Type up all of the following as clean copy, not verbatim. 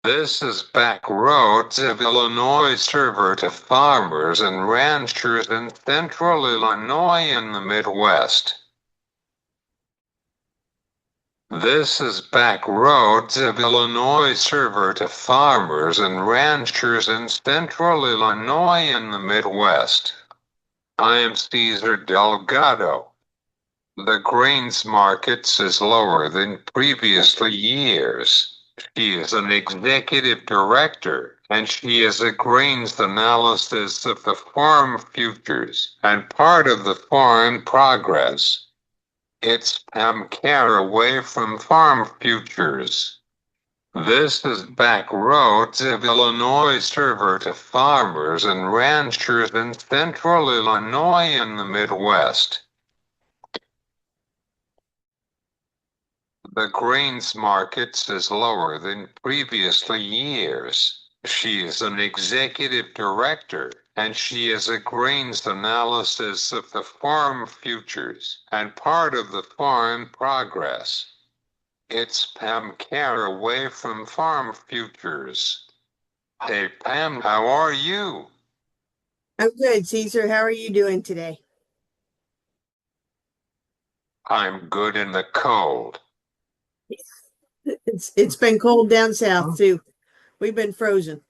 This is back roads of Illinois server to farmers and ranchers in central Illinois and the Midwest. This is back roads of Illinois server to farmers and ranchers in central Illinois and the Midwest. I am Cesar Delgado. The grains markets is lower than previously years. She is an executive director, and she is a grains analysis of the farm futures and part of the farm progress. It's Pam Caraway from Farm Futures. This is back roads of Illinois server to farmers and ranchers in central Illinois and the Midwest. The grains markets is lower than previously years. She is an executive director, and she is a grains analysis of the farm futures and part of the farm progress. It's Pam Caraway from Farm Futures. Hey Pam, how are you? I'm good, Caesar. How are you doing today? I'm good in the cold. It's been cold down south too. We've been frozen.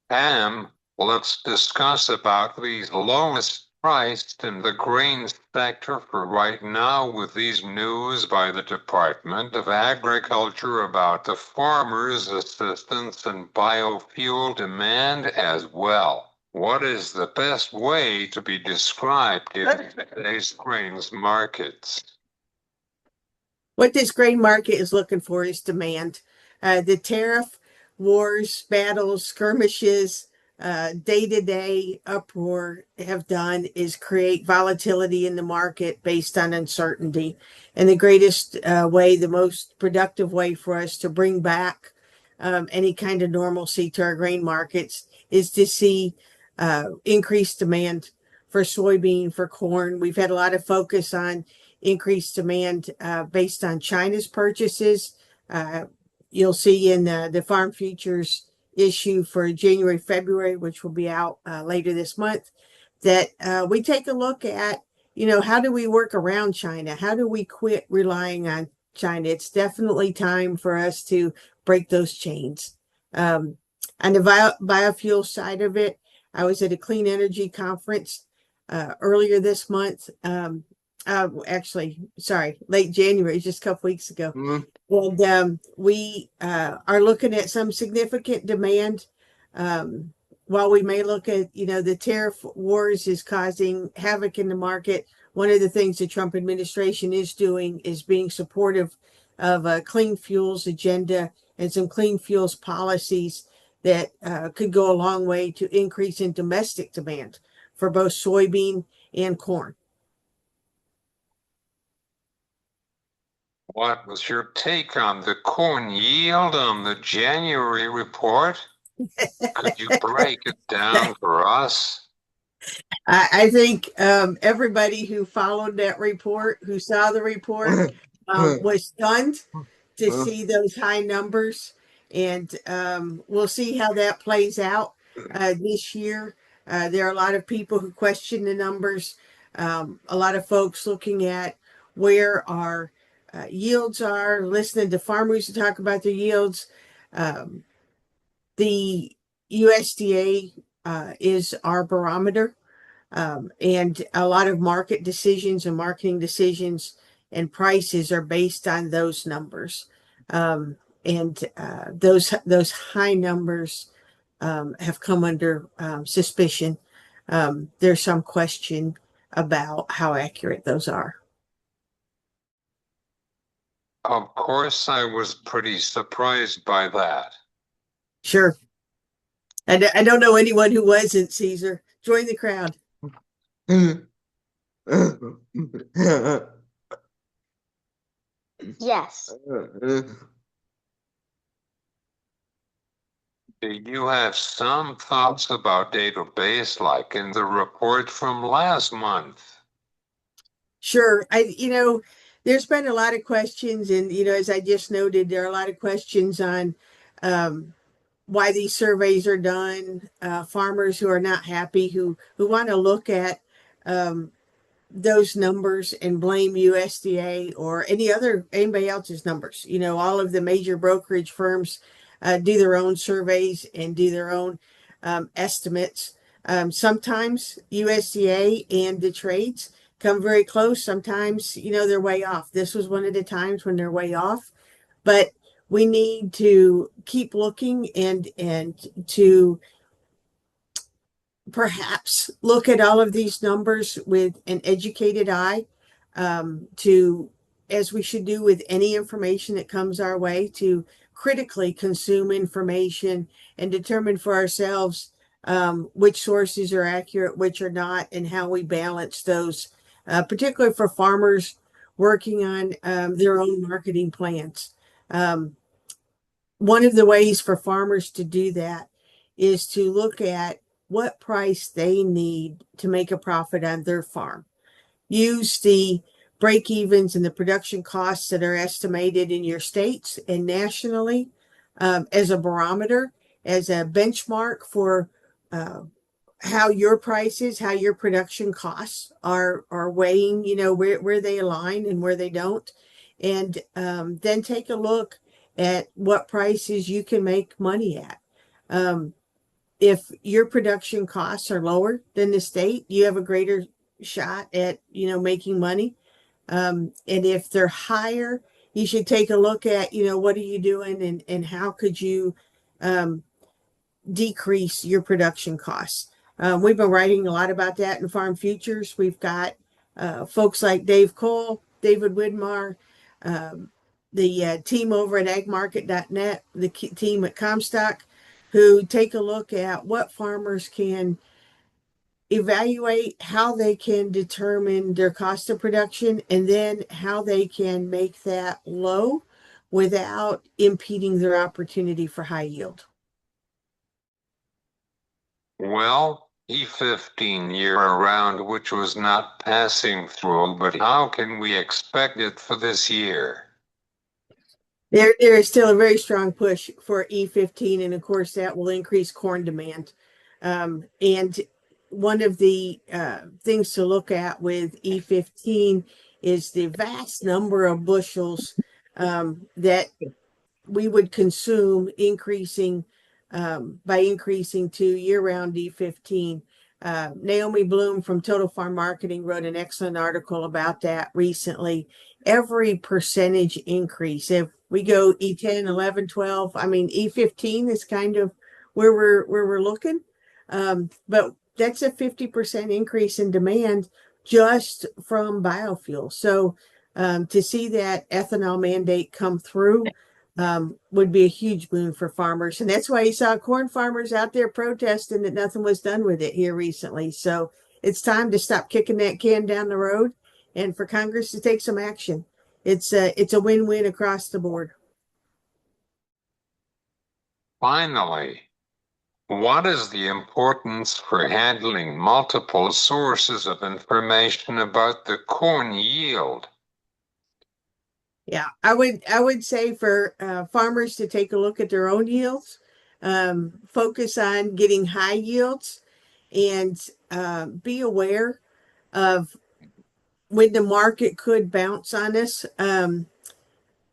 Pam, let's discuss about these lowest priced in the grains sector for right now with these news by the Department of Agriculture about the farmers' assistance and biofuel demand as well. What is the best way to be described in today's grains markets? What this grain market is looking for is demand. The tariff wars, battles, skirmishes, day-to-day uproar have done is create volatility in the market based on uncertainty. And the greatest way, the most productive way for us to bring back any kind of normalcy to our grain markets is to see increased demand for soybean, for corn. We've had a lot of focus on increased demand based on China's purchases. You'll see in the Farm Futures issue for January, February, which will be out later this month, that we take a look at, how do we work around China? How do we quit relying on China? It's definitely time for us to break those chains. On the biofuel side of it, I was at a clean energy conference earlier this month. Actually, sorry, late January, just a couple weeks ago. And we are looking at some significant demand. While we may look at, the tariff wars is causing havoc in the market, one of the things the Trump administration is doing is being supportive of a clean fuels agenda and some clean fuels policies that could go a long way to increase in domestic demand for both soybean and corn. What was your take on the corn yield on the January report? Could you break it down for us? I think everybody who followed that report, who saw the report, was stunned to see those high numbers. And we'll see how that plays out this year. There are a lot of people who question the numbers. A lot of folks looking at where our yields are, listening to farmers to talk about their yields. The USDA is our barometer. And a lot of market decisions and marketing decisions and prices are based on those numbers. And those high numbers have come under suspicion. There's some question about how accurate those are. Of course, I was pretty surprised by that. Sure. I don't know anyone who wasn't, Caesar. Join the crowd. Yes. Do you have some thoughts about database like in the report from last month? Sure. there's been a lot of questions, and as I just noted, there are a lot of questions on why these surveys are done. Farmers who are not happy, who want to look at um, those numbers and blame USDA or anybody else's numbers. All of the major brokerage firms do their own surveys and do their own estimates. Sometimes USDA and the trades come very close. Sometimes, they're way off. This was one of the times when they're way off, but we need to keep looking and to perhaps look at all of these numbers with an educated eye, to, as we should do with any information that comes our way, to critically consume information and determine for ourselves which sources are accurate, which are not, and how we balance those, particularly for farmers working on their own marketing plans. Um, One of the ways for farmers to do that is to look at what price they need to make a profit on their farm. Use the break evens and the production costs that are estimated in your states and nationally as a barometer, as a benchmark for uh, how your prices, how your production costs are weighing, where they align and where they don't. And then take a look at what prices you can make money at. Um, if your production costs are lower than the state, you have a greater shot at, making money. And if they're higher, you should take a look at, what are you doing, and how could you um, decrease your production costs. We've been writing a lot about that in Farm Futures. We've got folks like Dave Cole, David Widmar, um, the team over at agmarket.net, the team at Comstock, who take a look at what farmers can evaluate, how they can determine their cost of production, and then how they can make that low without impeding their opportunity for high yield. Well, E15 year around, which was not passing through, but how can we expect it for this year? There is still a very strong push for E15, and of course, that will increase corn demand. And one of the things to look at with E15 is the vast number of bushels that we would consume increasing by increasing to year-round E15. Naomi Bloom from Total Farm Marketing wrote an excellent article about that recently. Every percentage increase, if we go E10, 11, 12, I mean, E15 is kind of where we're looking. But that's a 50% increase in demand just from biofuel. So to see that ethanol mandate come through would be a huge boon for farmers. And that's why you saw corn farmers out there protesting that nothing was done with it here recently. So it's time to stop kicking that can down the road and for Congress to take some action. It's a win-win across the board. Finally, what is the importance for handling multiple sources of information about the corn yield? Yeah, I would say for farmers to take a look at their own yields, focus on getting high yields, and be aware of when the market could bounce on us.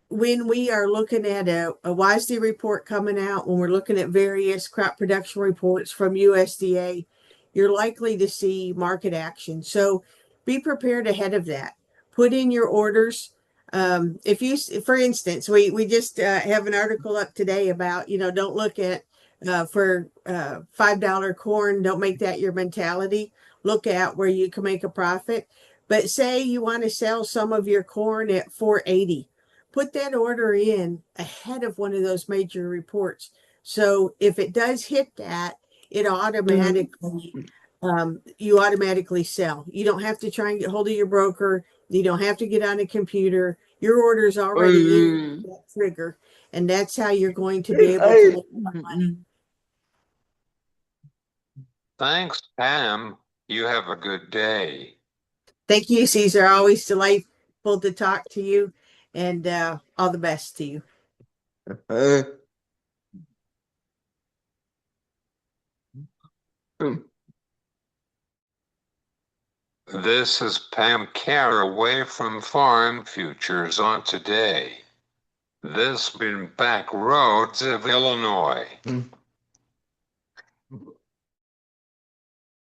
When we are looking at a WASDE report coming out, when we're looking at various crop production reports from USDA, you're likely to see market action. So be prepared ahead of that. Put in your orders. If you, for instance, we just have an article up today about, don't look at for $5 corn, don't make that your mentality. Look at where you can make a profit. But say you want to sell some of your corn at 480, put that order in ahead of one of those major reports. So if it does hit that, it automatically you automatically sell. You don't have to try and get hold of your broker. You don't have to get on a computer. Your order's already in that trigger, and that's how you're going to be able to make money. Thanks, Pam. You have a good day. Thank you, Caesar. Always delightful grateful to talk to you, and all the best to you. Uh, This is Pam Caraway from Farm Futures on Today. This has been Back Roads of Illinois.